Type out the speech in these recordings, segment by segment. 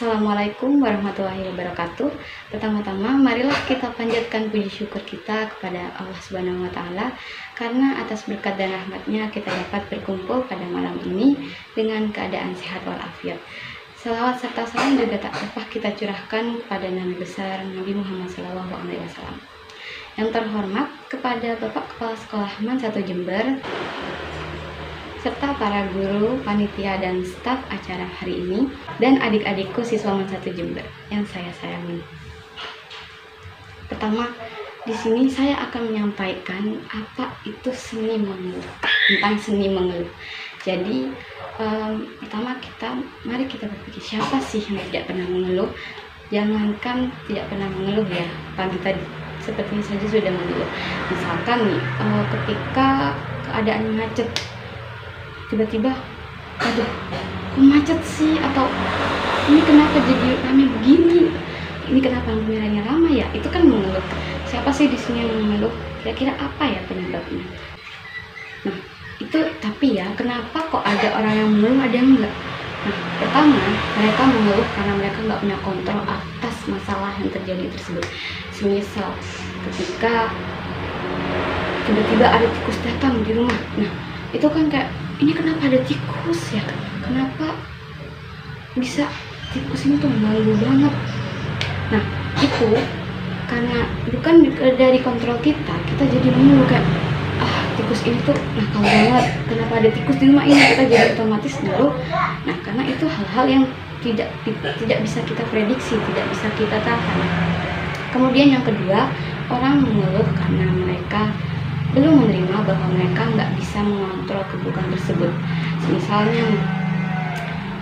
Assalamualaikum warahmatullahi wabarakatuh. Pertama-tama marilah kita panjatkan puji syukur kita kepada Allah Subhanahu wa taala karena atas berkat dan rahmatnya kita dapat berkumpul pada malam ini dengan keadaan sehat walafiat. Salawat serta salam juga tak lupa kita curahkan kepada Nabi besar Nabi Muhammad SAW. Yang terhormat kepada Bapak Kepala Sekolah MAN 1 Jember serta para guru, panitia, dan staf acara hari ini, dan adik-adikku siswa MAN 1 Jember yang saya sayangi. Pertama, di sini saya akan menyampaikan apa itu seni mengeluh, tentang seni mengeluh. Jadi, pertama mari kita berpikir, siapa sih yang tidak pernah mengeluh? Jangankan tidak pernah mengeluh ya, pagi tadi seperti saja sudah mengeluh. Misalkan nih, ketika keadaan macet, tiba-tiba aduh kok macet sih, atau ini kenapa jadi rame begini, ini kenapa lampu merahnya lama ya, itu kan mengeluh. Siapa sih di sini yang mengeluh? Kira-kira apa ya penyebabnya? Nah itu, tapi ya kenapa kok ada orang yang mengeluh ada yang enggak? Nah pertama, mereka mengeluh karena mereka nggak punya kontrol atas masalah yang terjadi tersebut. Semisal ketika tiba-tiba ada tikus datang di rumah, nah itu kan kayak, ini kenapa ada tikus ya? Kenapa bisa tikus ini tuh mengganggu banget? Nah itu karena bukan dari kontrol kita jadi mengeluh kayak, tikus ini tuh nakal banget, kenapa ada tikus di rumah ini, kita jadi otomatis mengeluh. Nah karena itu hal-hal yang tidak bisa kita prediksi, tidak bisa kita tahan. Kemudian yang kedua, orang mengeluh karena mereka belum menerima bahwa mereka nggak bisa mengontrol keburukan tersebut. Misalnya,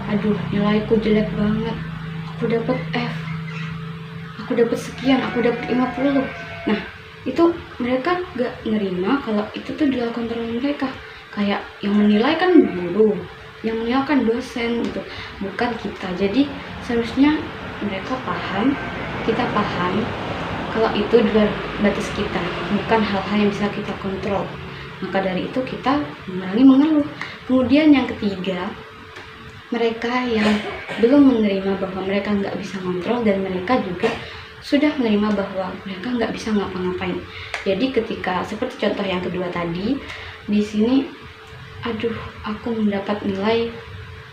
aduh nilaiku jelek banget, aku dapat F, aku dapat sekian, aku dapat 50. Nah itu mereka nggak menerima kalau itu tuh di luar kontrol mereka. Kayak yang menilai kan guru, yang menilai kan dosen, gitu, bukan kita. Jadi seharusnya mereka paham, kita paham kalau itu di luar batas kita, bukan hal-hal yang bisa kita kontrol. Maka dari itu kita mengurangi mengeluh. Kemudian yang ketiga, mereka yang belum menerima bahwa mereka nggak bisa kontrol, dan mereka juga sudah menerima bahwa mereka nggak bisa ngapa-ngapain. Jadi ketika seperti contoh yang kedua tadi, di sini, aduh aku mendapat nilai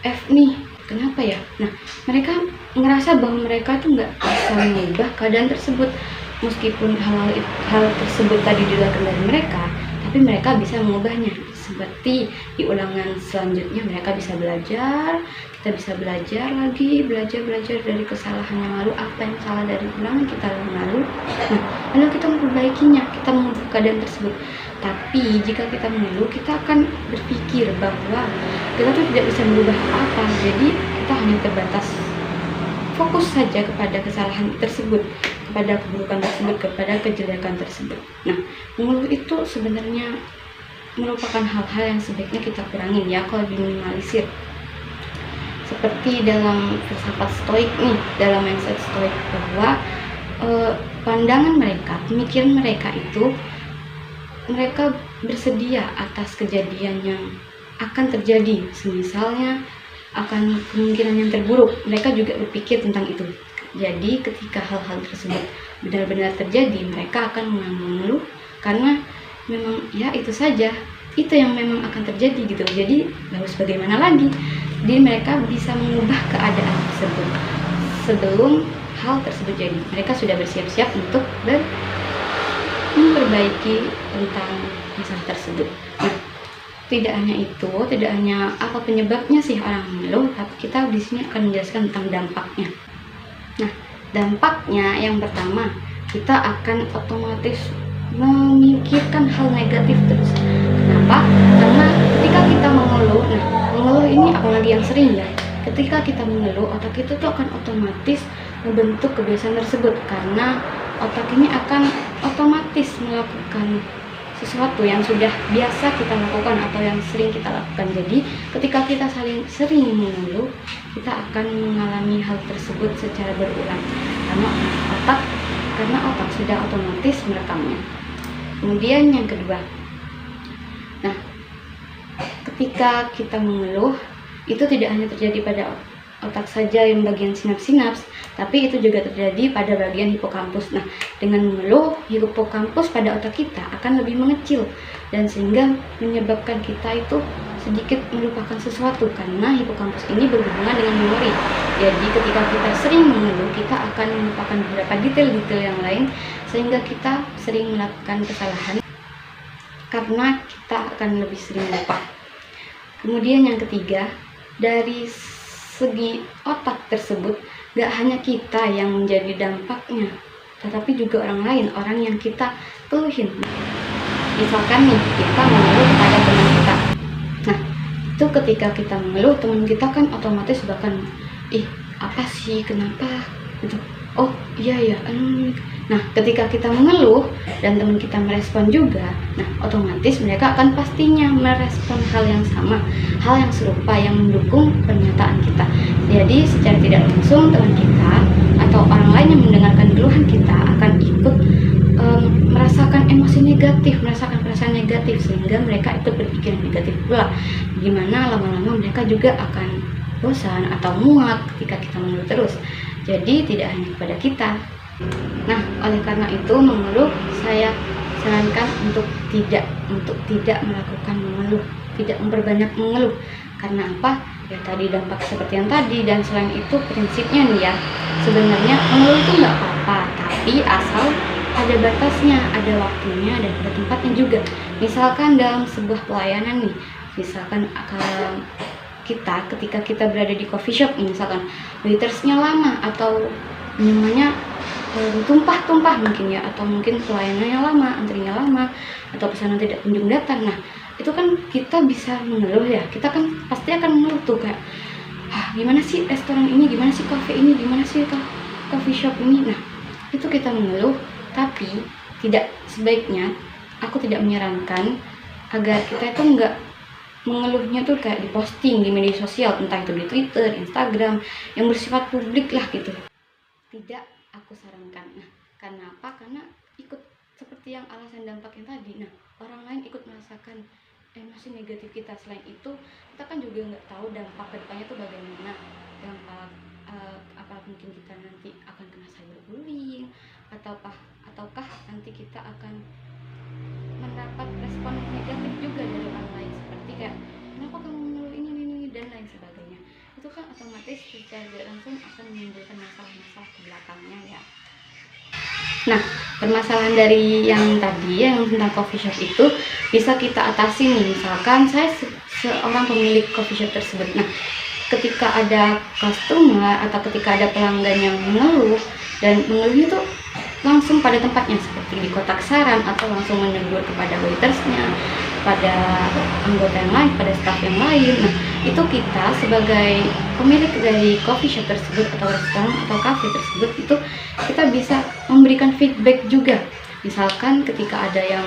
F nih, kenapa ya? Nah mereka ngerasa bahwa mereka tuh nggak bisa mengubah keadaan tersebut. Meskipun hal tersebut tadi di luar kendali mereka, tapi mereka bisa mengubahnya. Seperti di ulangan selanjutnya mereka bisa belajar, kita bisa belajar lagi, belajar dari kesalahan yang lalu, apa yang salah dari ulangan kita yang lalu. Nah, lalu kita memperbaikinya, kita mengubah keadaan tersebut. Tapi jika kita mengeluh, kita akan berpikir bahwa kita tuh tidak bisa merubah apa-apa, jadi kita hanya terbatas fokus saja kepada kesalahan tersebut, kepada keburukan tersebut, kepada kejelekan tersebut. Nah, mengeluh itu sebenarnya merupakan hal-hal yang sebaiknya kita kurangin ya, kalau diminimalisir. Seperti dalam filsafat stoik nih, dalam mindset stoik, bahwa pandangan mereka, pemikiran mereka itu, mereka bersedia atas kejadian yang akan terjadi. Misalnya akan kemungkinan yang terburuk, mereka juga berpikir tentang itu. Jadi ketika hal-hal tersebut benar-benar terjadi, mereka akan mengeluh karena memang ya itu saja, itu yang memang akan terjadi gitu. Jadi harus bagaimana lagi? Jadi mereka bisa mengubah keadaan tersebut sebelum hal tersebut jadi. Mereka sudah bersiap-siap untuk memperbaiki tentang masalah tersebut. Nah, tidak hanya itu, tidak hanya apa penyebabnya sih orang mengeluh, tapi kita di sini akan menjelaskan tentang dampaknya. Nah, dampaknya yang pertama, kita akan otomatis memikirkan hal negatif terus. Kenapa? Karena ketika kita mengeluh, nah mengeluh ini apalagi yang sering ya, ketika kita mengeluh, otak kita tuh akan otomatis membentuk kebiasaan tersebut, karena otak ini akan otomatis melakukan sesuatu yang sudah biasa kita lakukan atau yang sering kita lakukan. Jadi ketika kita sering mengeluh, kita akan mengalami hal tersebut secara berulang karena otak sudah otomatis merekamnya. Kemudian yang kedua, nah ketika kita mengeluh, itu tidak hanya terjadi pada otak saja yang bagian sinaps-sinaps, tapi itu juga terjadi pada bagian hipokampus. Nah, dengan mengeluh, hipokampus pada otak kita akan lebih mengecil dan sehingga menyebabkan kita itu sedikit melupakan sesuatu karena hipokampus ini berhubungan dengan memori. Jadi ketika kita sering mengeluh, kita akan melupakan beberapa detail-detail yang lain sehingga kita sering melakukan kesalahan karena kita akan lebih sering lupa. Kemudian yang ketiga, dari segi otak tersebut, gak hanya kita yang menjadi dampaknya, tetapi juga orang lain, orang yang kita keluhin. Misalkan nih, kita mengeluh kepada teman kita. Nah, itu ketika kita mengeluh, teman kita kan otomatis bahkan, apa sih, kenapa? Gitu. Oh, iya ya. Nah, ketika kita mengeluh dan teman kita merespon juga, nah otomatis mereka akan pastinya merespon hal yang sama, hal yang serupa yang mendukung pernyataan kita. Jadi secara tidak langsung teman kita atau orang lain yang mendengarkan keluhan kita akan ikut merasakan emosi negatif, merasakan perasaan negatif, sehingga mereka itu berpikiran negatif pula. Gimana lama-lama mereka juga akan bosan atau muak ketika kita mengeluh terus. Jadi tidak hanya kepada kita. Nah, oleh karena itu mengeluh, saya sarankan untuk tidak melakukan mengeluh, tidak memperbanyak mengeluh. Karena apa? Ya tadi dampak seperti yang tadi, dan selain itu prinsipnya nih ya, sebenarnya mengeluh itu nggak apa-apa, tapi asal ada batasnya, ada waktunya, dan ada tempatnya juga. Misalkan dalam sebuah pelayanan nih, misalkan kita ketika kita berada di coffee shop, misalkan waitersnya lama atau minumannya tumpah-tumpah mungkin ya, atau mungkin pelayanannya lama, antrinya lama, atau pesanan tidak kunjung datang. Nah, itu kan kita bisa mengeluh ya, kita kan pasti akan mengeluh tuh kayak, gimana sih restoran ini, gimana sih cafe ini, gimana sih coffee shop ini. Nah, itu kita mengeluh, tapi sebaiknya aku tidak menyarankan agar kita itu enggak mengeluhnya tuh kayak diposting di media sosial, entah itu di Twitter, Instagram, yang bersifat publik lah gitu. Tidak aku sarankan. Nah, karena apa? Karena ikut seperti yang alasan dampak yang tadi. Nah, orang lain ikut merasakan emosi negatif kita. Selain itu, kita kan juga nggak tahu dampak kedepannya tuh bagaimana. Dampak apa mungkin kita nanti akan kena cyberbullying, ataukah nanti kita akan mendapat respon negatif juga dari orang lain, seperti kayak kenapa kamu mengeluh ini dan lain sebagainya. Itu kan otomatis secara tidak langsung akan menimbulkan masalah-masalah ke belakangnya ya. Nah, permasalahan dari yang tadi yang tentang coffee shop itu bisa kita atasi nih. Misalkan saya seorang pemilik coffee shop tersebut. Nah, ketika ada customer atau ketika ada pelanggan yang mengeluh, dan mengeluhnya tuh langsung pada tempatnya, seperti di kotak saran, atau langsung menegur kepada waitersnya, pada anggota yang lain, pada staff yang lain. Nah, itu kita sebagai pemilik dari coffee shop tersebut atau restoran atau cafe tersebut, itu kita bisa memberikan feedback juga. Misalkan ketika ada yang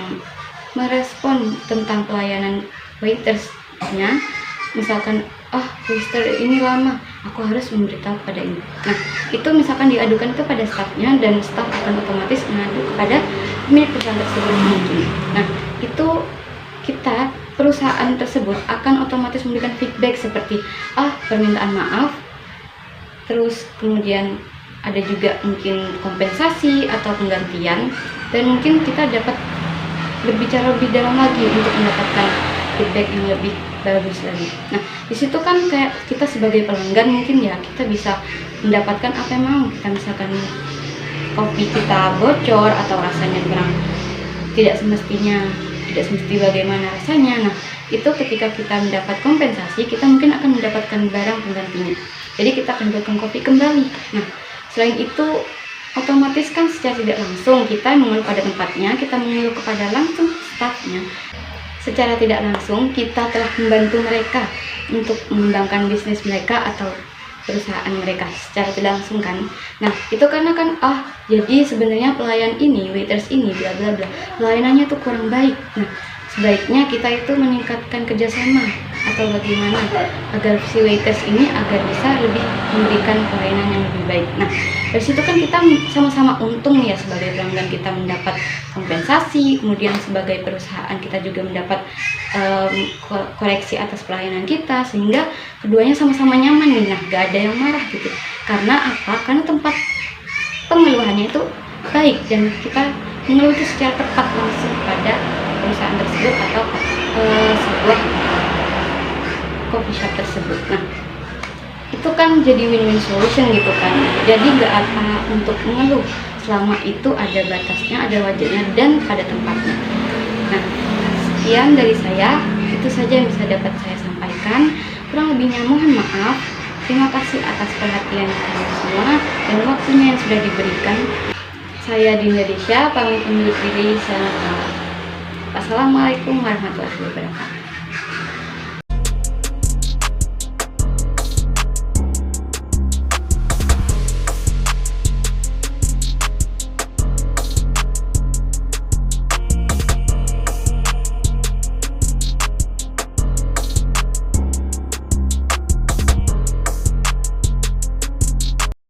merespon tentang pelayanan waitersnya, misalkan waiter ini lama, aku harus memberitahu pada ini. Nah, itu misalkan diadukan kepada staffnya, dan staff akan otomatis mengadu kepada pemilik perusahaan tersebut mungkin. Nah, itu kita perusahaan tersebut akan otomatis memberikan feedback seperti permintaan maaf, terus kemudian ada juga mungkin kompensasi atau penggantian, dan mungkin kita dapat berbicara lebih dalam lagi untuk mendapatkan feedback yang lebih bagus lagi. Nah, di situ kan kayak kita sebagai pelanggan mungkin ya kita bisa mendapatkan apa yang mau. Kita misalkan kopi kita bocor atau rasanya kurang tidak semesti bagaimana rasanya. Nah, itu ketika kita mendapat kompensasi, kita mungkin akan mendapatkan barang penggantinya. Jadi kita akan buatkan kopi kembali. Nah, selain itu otomatis kan secara tidak langsung kita mengeluh pada tempatnya, kita mengeluh kepada langsung staffnya. Secara tidak langsung kita telah membantu mereka untuk mengembangkan bisnis mereka atau perusahaan mereka secara tidak langsung kan. Nah, itu karena kan jadi sebenarnya pelayan ini, waiters ini bla bla bla, pelayanannya tuh kurang baik. Nah, sebaiknya kita itu meningkatkan kerjasama atau bagaimana agar si waiters ini agar bisa lebih memberikan pelayanan yang lebih baik. Nah, dari situ kan kita sama-sama untung ya, sebagai pelanggan kita mendapat kompensasi, kemudian sebagai perusahaan kita juga mendapat koreksi atas pelayanan kita, sehingga keduanya sama-sama nyaman nih. Nah, gak ada yang marah gitu. Karena apa? Karena tempat pengeluhannya itu baik dan kita mengeluh itu secara tepat langsung pada perusahaan tersebut atau sebuah coffee shop tersebut. Nah, itu kan jadi win-win solution gitu kan. Jadi gak apa untuk mengeluh selama itu ada batasnya, ada wajarnya, dan pada tempatnya. Nah, sekian dari saya, itu saja yang bisa dapat saya sampaikan. Kurang lebihnya mohon maaf. Terima kasih atas perhatian kalian semua dan waktunya yang sudah diberikan. Saya di Indonesia, pamit undur diri. Assalamualaikum warahmatullahi wabarakatuh.